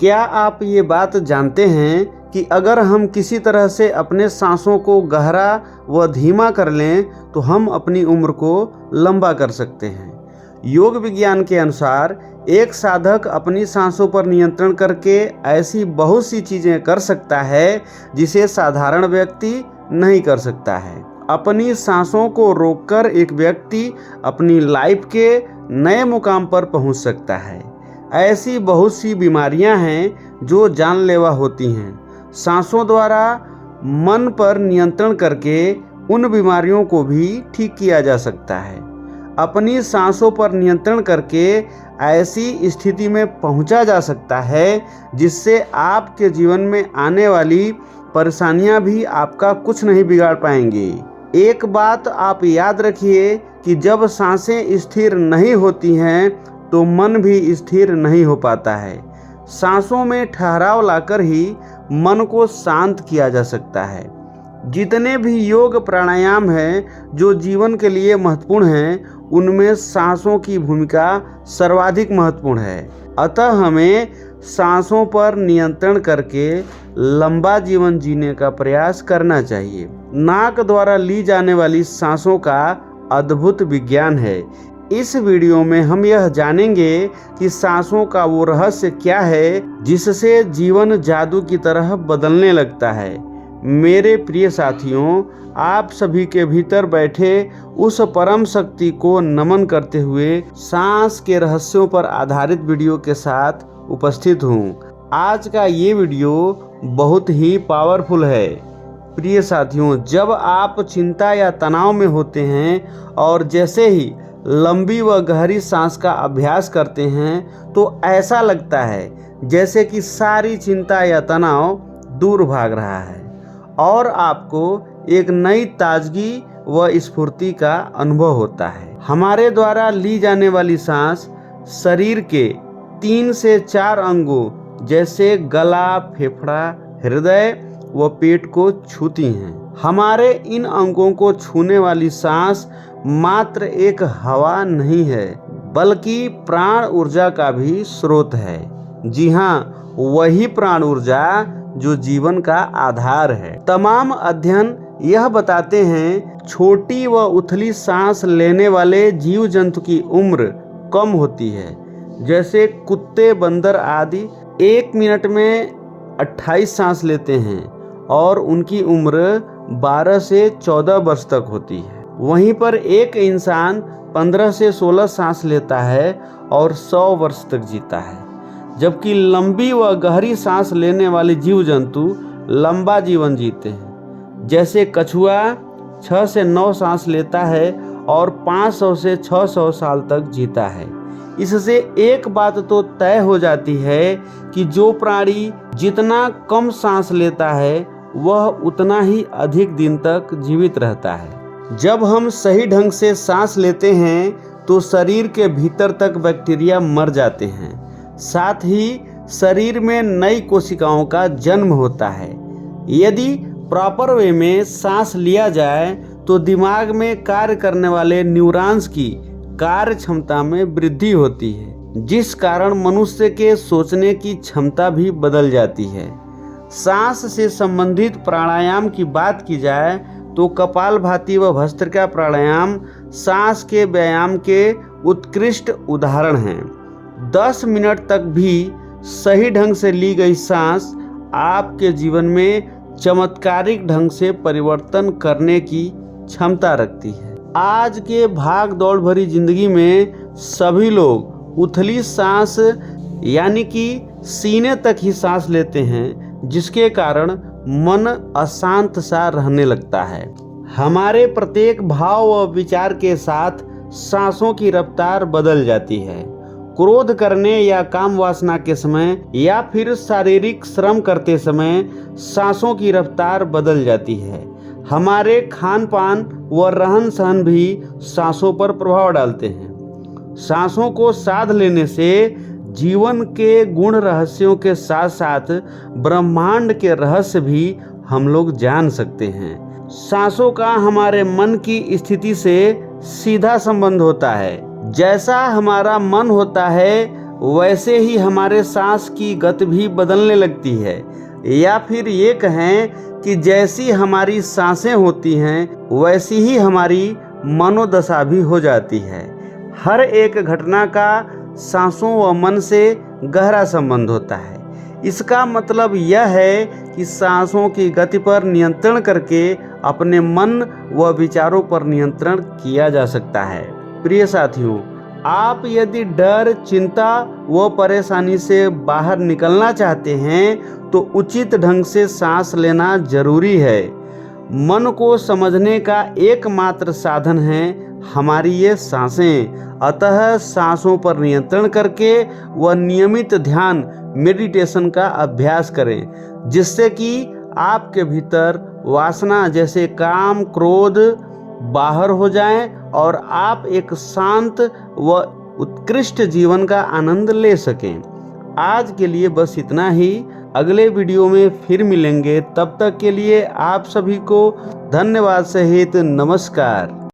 क्या आप ये बात जानते हैं कि अगर हम किसी तरह से अपने सांसों को गहरा व धीमा कर लें तो हम अपनी उम्र को लंबा कर सकते हैं। योग विज्ञान के अनुसार एक साधक अपनी सांसों पर नियंत्रण करके ऐसी बहुत सी चीज़ें कर सकता है जिसे साधारण व्यक्ति नहीं कर सकता है। अपनी सांसों को रोककर एक व्यक्ति अपनी लाइफ के नए मुकाम पर पहुंच सकता है। ऐसी बहुत सी बीमारियां हैं जो जानलेवा होती हैं। सांसों द्वारा मन पर नियंत्रण करके उन बीमारियों को भी ठीक किया जा सकता है। अपनी सांसों पर नियंत्रण करके ऐसी स्थिति में पहुंचा जा सकता है जिससे आपके जीवन में आने वाली परेशानियां भी आपका कुछ नहीं बिगाड़ पाएंगी। एक बात आप याद रखिए कि जब सांसें स्थिर नहीं होती हैं तो मन भी स्थिर नहीं हो पाता है। सांसों में ठहराव लाकर ही मन को शांत किया जा सकता है। जितने भी योग प्राणायाम हैं जो जीवन के लिए महत्वपूर्ण हैं, उनमें सांसों की भूमिका सर्वाधिक महत्वपूर्ण है। अतः हमें सांसों पर नियंत्रण करके लंबा जीवन जीने का प्रयास करना चाहिए। नाक द्वारा ली जाने वाली सांसों का अद्भुत विज्ञान है। इस वीडियो में हम यह जानेंगे कि सांसों का वो रहस्य क्या है जिससे जीवन जादू की तरह बदलने लगता है। मेरे प्रिय साथियों, आप सभी के भीतर बैठे उस परम शक्ति को नमन करते हुए सांस के रहस्यों पर आधारित वीडियो के साथ उपस्थित हूँ। आज का ये वीडियो बहुत ही पावरफुल है। प्रिय साथियों, जब आप चिंता या तनाव में होते हैं और जैसे ही लंबी व गहरी सांस का अभ्यास करते हैं तो ऐसा लगता है जैसे कि सारी चिंता या तनाव दूर भाग रहा है और आपको एक नई ताजगी व स्फूर्ति का अनुभव होता है। हमारे द्वारा ली जाने वाली सांस शरीर के 3 से 4 अंगों जैसे गला, फेफड़ा, हृदय व पेट को छूती हैं। हमारे इन अंगों को छूने वाली सांस मात्र एक हवा नहीं है बल्कि प्राण ऊर्जा का भी स्रोत है। जी हाँ, वही प्राण ऊर्जा जो जीवन का आधार है। तमाम अध्ययन यह बताते हैं छोटी व उथली सांस लेने वाले जीव जंतु की उम्र कम होती है। जैसे कुत्ते, बंदर आदि 1 मिनट में 28 सांस लेते हैं और उनकी उम्र 12 से 14 वर्ष तक होती है। वहीं पर एक इंसान 15 से 16 सांस लेता है और 100 वर्ष तक जीता है। जबकि लंबी व गहरी सांस लेने वाले जीव जंतु लंबा जीवन जीते हैं। जैसे कछुआ 6 से 9 सांस लेता है और 500 से 600 साल तक जीता है। इससे एक बात तो तय हो जाती है कि जो प्राणी जितना कम सांस लेता है वह उतना ही अधिक दिन तक जीवित रहता है। जब हम सही ढंग से सांस लेते हैं तो शरीर के भीतर तक बैक्टीरिया मर जाते हैं। साथ ही शरीर में नई कोशिकाओं का जन्म होता है। यदि प्रॉपर वे में सांस लिया जाए तो दिमाग में कार्य करने वाले न्यूरॉन्स की कार्य क्षमता में वृद्धि होती है, जिस कारण मनुष्य के सोचने की क्षमता भी बदल जाती है। सांस से संबंधित प्राणायाम की बात की जाए तो कपालभाति व भस्त्रिका प्राणायाम सांस के व्यायाम के उत्कृष्ट उदाहरण हैं। 10 मिनट तक भी सही ढंग से ली गई सांस आपके जीवन में चमत्कारिक ढंग से परिवर्तन करने की क्षमता रखती है। आज के भाग दौड़ भरी जिंदगी में सभी लोग उथली सांस यानी कि सीने तक ही सांस लेते हैं, जिसके कारण मन अशांत सा रहने लगता है। हमारे प्रत्येक भाव व विचार के साथ सांसों की रफ्तार बदल जाती है। क्रोध करने या काम वासना के समय या फिर शारीरिक श्रम करते समय सांसों की रफ्तार बदल जाती है। हमारे खान पान व रहन सहन भी सांसों पर प्रभाव डालते हैं। सांसों को साध लेने से जीवन के गुण रहस्यों के साथ साथ ब्रह्मांड के रहस्य भी हम लोग जान सकते हैं। सांसों का हमारे मन की स्थिति से सीधा संबंध होता है। जैसा हमारा मन होता है वैसे ही हमारे सांस की गति भी बदलने लगती है। या फिर ये कहें कि जैसी हमारी सांसें होती हैं वैसी ही हमारी मनोदशा भी हो जाती है। हर एक घटना का सांसों व मन से गहरा संबंध होता है। इसका मतलब यह है कि सांसों की गति पर नियंत्रण करके अपने मन व विचारों पर नियंत्रण किया जा सकता है। प्रिय साथियों, आप यदि डर, चिंता व परेशानी से बाहर निकलना चाहते हैं तो उचित ढंग से सांस लेना जरूरी है। मन को समझने का एकमात्र साधन है हमारी ये सांसें। अतः सांसों पर नियंत्रण करके व नियमित ध्यान, मेडिटेशन का अभ्यास करें, जिससे कि आपके भीतर वासना जैसे काम, क्रोध बाहर हो जाएं और आप एक शांत व उत्कृष्ट जीवन का आनंद ले सकें। आज के लिए बस इतना ही। अगले वीडियो में फिर मिलेंगे। तब तक के लिए आप सभी को धन्यवाद सहित नमस्कार।